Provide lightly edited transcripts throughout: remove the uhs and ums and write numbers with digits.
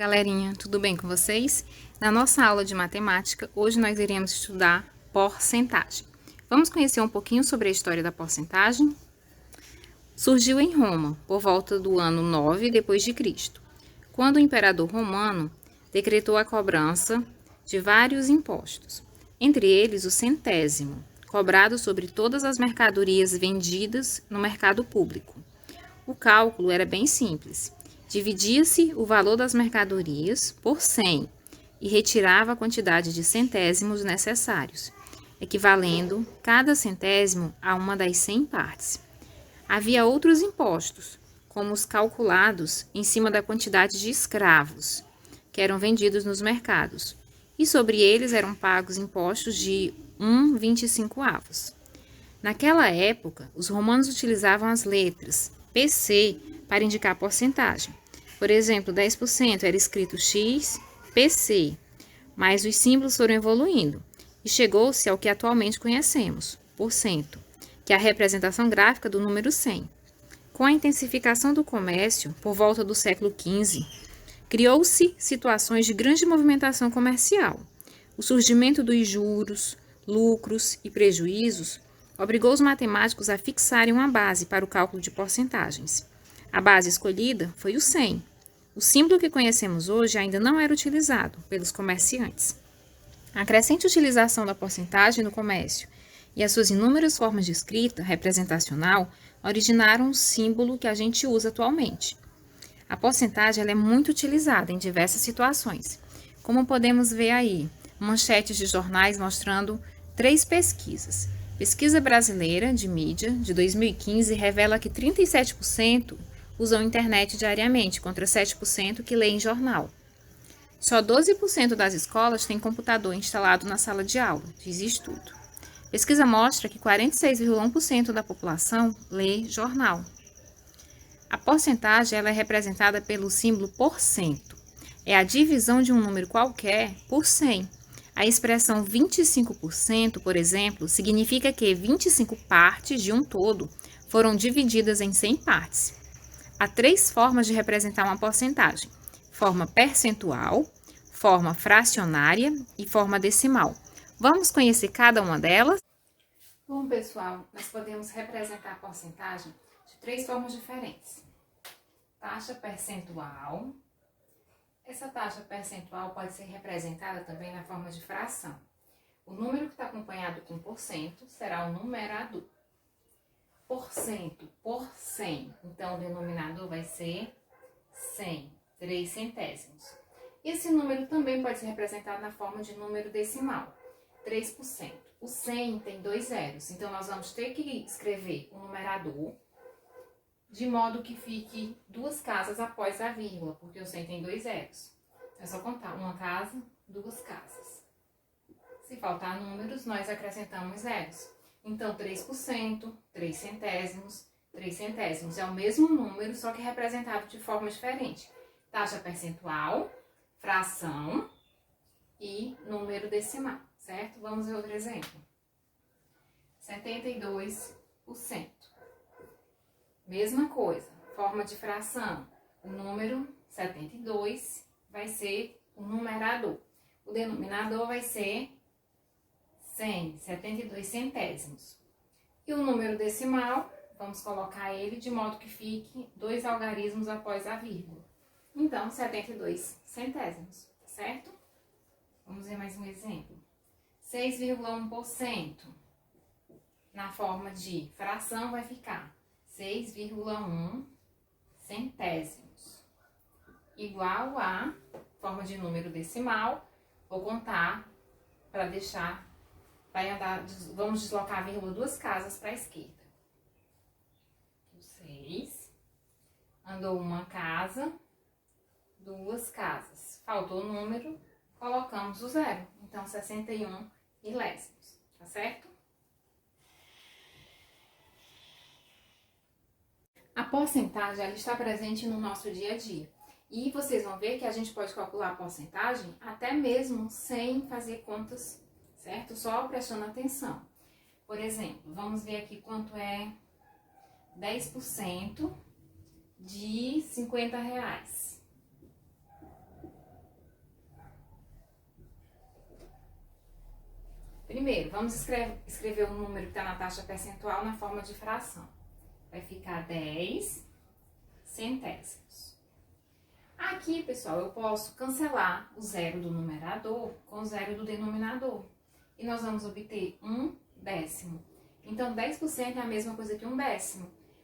Galerinha, tudo bem com vocês? Na nossa aula de matemática, hoje nós iremos estudar porcentagem. Vamos conhecer um pouquinho sobre a história da porcentagem? Surgiu em Roma, por volta do ano 9 depois de Cristo, quando o imperador romano decretou a cobrança de vários impostos, entre eles o centésimo, cobrado sobre todas as mercadorias vendidas no mercado público. O cálculo era bem simples. Dividia-se o valor das mercadorias por 100 e retirava a quantidade de centésimos necessários, equivalendo cada centésimo a uma das 100 partes. Havia outros impostos, como os calculados em cima da quantidade de escravos que eram vendidos nos mercados, e sobre eles eram pagos impostos de 1,25. Naquela época, os romanos utilizavam as letras PC para indicar a porcentagem. Por exemplo, 10% era escrito X, PC, mas os símbolos foram evoluindo e chegou-se ao que atualmente conhecemos, por cento, que é a representação gráfica do número 100. Com a intensificação do comércio, por volta do século XV, criou-se situações de grande movimentação comercial. O surgimento dos juros, lucros e prejuízos obrigou os matemáticos a fixarem uma base para o cálculo de porcentagens. A base escolhida foi o 100. O símbolo que conhecemos hoje ainda não era utilizado pelos comerciantes. A crescente utilização da porcentagem no comércio e as suas inúmeras formas de escrita representacional originaram o símbolo que a gente usa atualmente. A porcentagem ela é muito utilizada em diversas situações. Como podemos ver aí, manchetes de jornais mostrando 3 pesquisas. Pesquisa brasileira de mídia de 2015 revela que 37% usam internet diariamente, contra 7% que lê em jornal. Só 12% das escolas têm computador instalado na sala de aula, diz estudo. Pesquisa mostra que 46,1% da população lê jornal. A porcentagem ela é representada pelo símbolo porcento. É a divisão de um número qualquer por 100. A expressão 25%, por exemplo, significa que 25 partes de um todo foram divididas em 100 partes. Há 3 formas de representar uma porcentagem: forma percentual, forma fracionária e forma decimal. Vamos conhecer cada uma delas? Bom, pessoal, nós podemos representar a porcentagem de 3 formas diferentes. Taxa percentual. Essa taxa percentual pode ser representada também na forma de fração. O número que está acompanhado com porcento será o numerador. Porcento por 100, então o denominador vai ser 100, 3 centésimos. Esse número também pode ser representado na forma de número decimal, 3%. O 100 tem 2 zeros, então nós vamos ter que escrever o numerador de modo que fique 2 casas após a vírgula, porque o 100 tem 2 zeros. É só contar uma casa, 2 casas. Se faltar números, nós acrescentamos zeros. Então, 3%, 3 centésimos, 3 centésimos. É o mesmo número, só que representado de forma diferente. Taxa percentual, fração e número decimal, certo? Vamos ver outro exemplo. 72%. Mesma coisa, forma de fração. O número 72 vai ser o numerador. O denominador vai ser 100, 72 centésimos. E o número decimal, vamos colocar ele de modo que fique 2 algarismos após a vírgula. Então, 72 centésimos, tá certo? Vamos ver mais um exemplo. 6,1%. Na forma de fração vai ficar 6,1 centésimos. Igual a forma de número decimal, vou contar para deixar, vamos deslocar a vírgula 2 casas para a esquerda. 6, andou uma casa, 2 casas. Faltou o número, colocamos o zero. Então, 61 milésimos, tá certo? A porcentagem ela está presente no nosso dia a dia. E vocês vão ver que a gente pode calcular a porcentagem até mesmo sem fazer contas, certo? Só prestando atenção. Por exemplo, vamos ver aqui quanto é 10% de R$50. Primeiro, vamos escrever o número que está na taxa percentual na forma de fração. Vai ficar 10 centésimos. Aqui, pessoal, eu posso cancelar o zero do numerador com o zero do denominador. E nós vamos obter 1/10. Então, 10% é a mesma coisa que 1/10.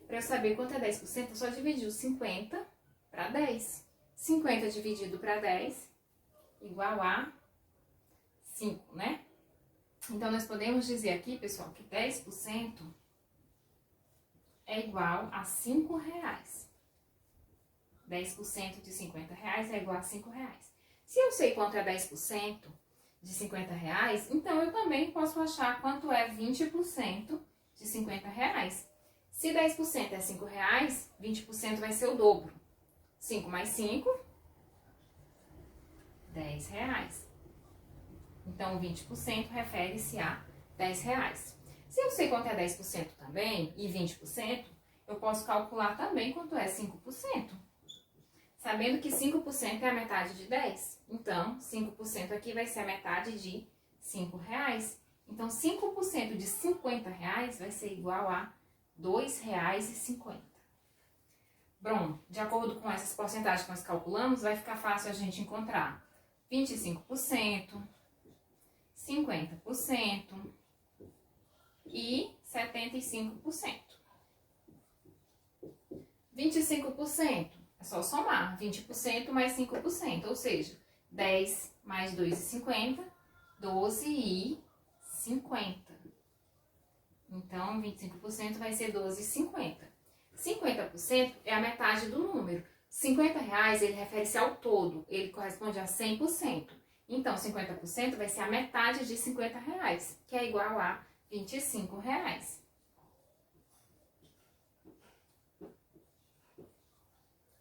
Para eu saber quanto é 10%, eu só dividir o 50 para 10. 50 dividido para 10 igual a 5, né? Então, nós podemos dizer aqui, pessoal, que 10% é igual a R$5. 10% de R$50 é igual a R$5. Se eu sei quanto é 10% de R$50, então eu também posso achar quanto é 20% de R$50. Se 10% é R$5, 20% vai ser o dobro. 5 mais 5, R$10. Então, 20% refere-se a R$10. Se eu sei quanto é 10% também e 20%, eu posso calcular também quanto é 5%. Sabendo que 5% é a metade de 10. Então, 5% aqui vai ser a metade de R$5. Então, 5% de R$50 vai ser igual a R$2,50. Bom, de acordo com essas porcentagens que nós calculamos, vai ficar fácil a gente encontrar 25%, 50% e 75%. 25% é só somar 20% mais 5%, ou seja, 10 mais 2,50, 12,50. Então, 25% vai ser 12,50. 50% é a metade do número. R$50, ele refere-se ao todo, ele corresponde a 100%. Então, 50% vai ser a metade de R$50, que é igual a R$25.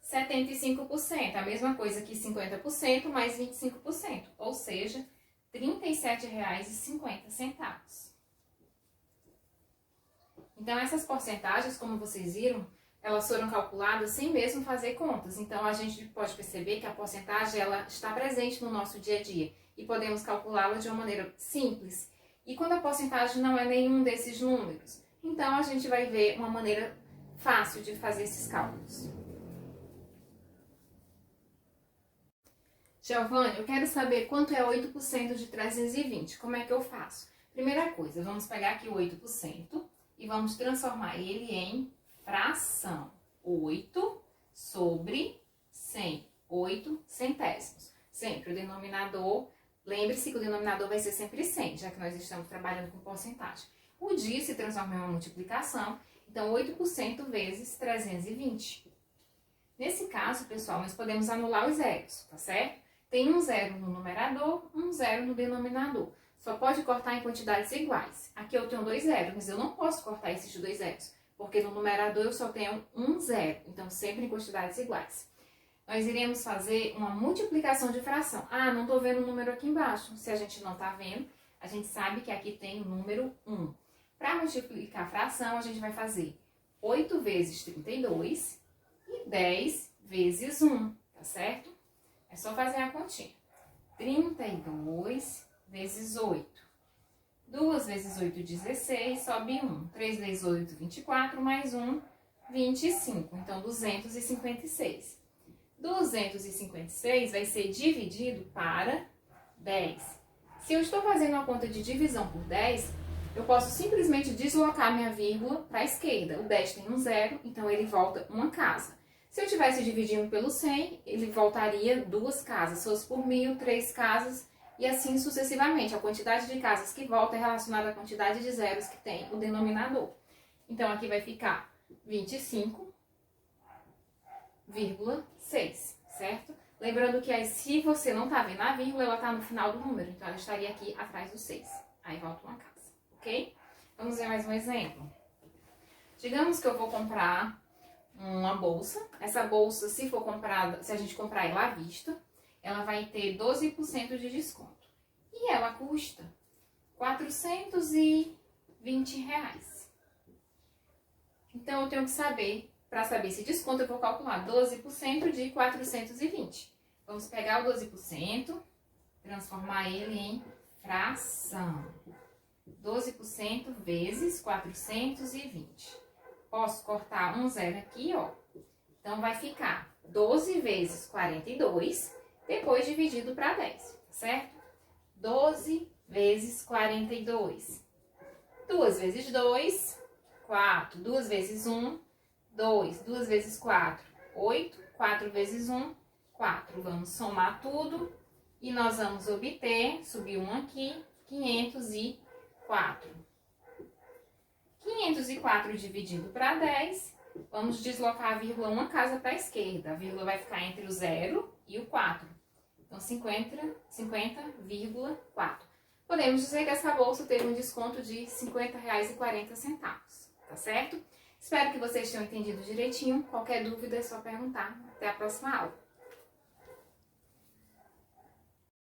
75%, a mesma coisa que 50% mais 25%, ou seja, R$37,50. Então, essas porcentagens, como vocês viram, elas foram calculadas sem mesmo fazer contas. Então, a gente pode perceber que a porcentagem ela está presente no nosso dia a dia e podemos calculá-la de uma maneira simples. E quando a porcentagem não é nenhum desses números, então a gente vai ver uma maneira fácil de fazer esses cálculos. Giovanni, eu quero saber quanto é 8% de 320. Como é que eu faço? Primeira coisa, vamos pegar aqui o 8% e vamos transformar ele em fração. 8 sobre 100. 8 centésimos. Sempre o denominador, lembre-se que o denominador vai ser sempre 100, já que nós estamos trabalhando com porcentagem. O dia se transforma em uma multiplicação, então 8% vezes 320. Nesse caso, pessoal, nós podemos anular os zeros, tá certo? Tem um zero no numerador, um zero no denominador. Só pode cortar em quantidades iguais. Aqui eu tenho 2 zeros, mas eu não posso cortar esses 2 zeros, porque no numerador eu só tenho um zero, então sempre em quantidades iguais. Nós iremos fazer uma multiplicação de fração. Ah, não estou vendo o número aqui embaixo. Se a gente não está vendo, a gente sabe que aqui tem o número 1. Para multiplicar a fração, a gente vai fazer 8 vezes 32 e 10 vezes 1, tá certo? É só fazer a continha. 32 vezes 8. 2 vezes 8, 16, sobe 1. 3 vezes 8, 24, mais 1, 25. Então, 256. 256 vai ser dividido para 10. Se eu estou fazendo uma conta de divisão por 10, eu posso simplesmente deslocar minha vírgula para a esquerda. O 10 tem um zero, então ele volta uma casa. Se eu estivesse dividindo pelo 100, ele voltaria 2 casas. Se fosse por 1000, 3 casas e assim sucessivamente. A quantidade de casas que volta é relacionada à quantidade de zeros que tem o denominador. Então, aqui vai ficar 25,6, certo? Lembrando que aí, se você não tá vendo a vírgula, ela tá no final do número. Então, ela estaria aqui atrás do 6. Aí, volta uma casa, ok? Vamos ver mais um exemplo. Digamos que eu vou comprar uma bolsa. Essa bolsa, se for comprada, se a gente comprar ela à vista, ela vai ter 12% de desconto. E ela custa R$420. Então, eu tenho que saber, para saber esse desconto, eu vou calcular 12% de 420. Vamos pegar o 12%, transformar ele em fração. 12% vezes 420. Posso cortar um zero aqui, ó. Então, vai ficar 12 vezes 42, depois dividido para 10, tá certo? 12 vezes 42. 2 vezes 2, 4. 2 vezes 1, 2. 2 vezes 4, 8. 4 vezes 1, 4. Vamos somar tudo e nós vamos obter, subiu 1 aqui, 504. 504 dividido para 10, vamos deslocar a vírgula uma casa para a esquerda. A vírgula vai ficar entre o 0 e o 4. Então, 50,4. Podemos dizer que essa bolsa teve um desconto de R$ 50,40, tá certo? Espero que vocês tenham entendido direitinho. Qualquer dúvida é só perguntar. Até a próxima aula.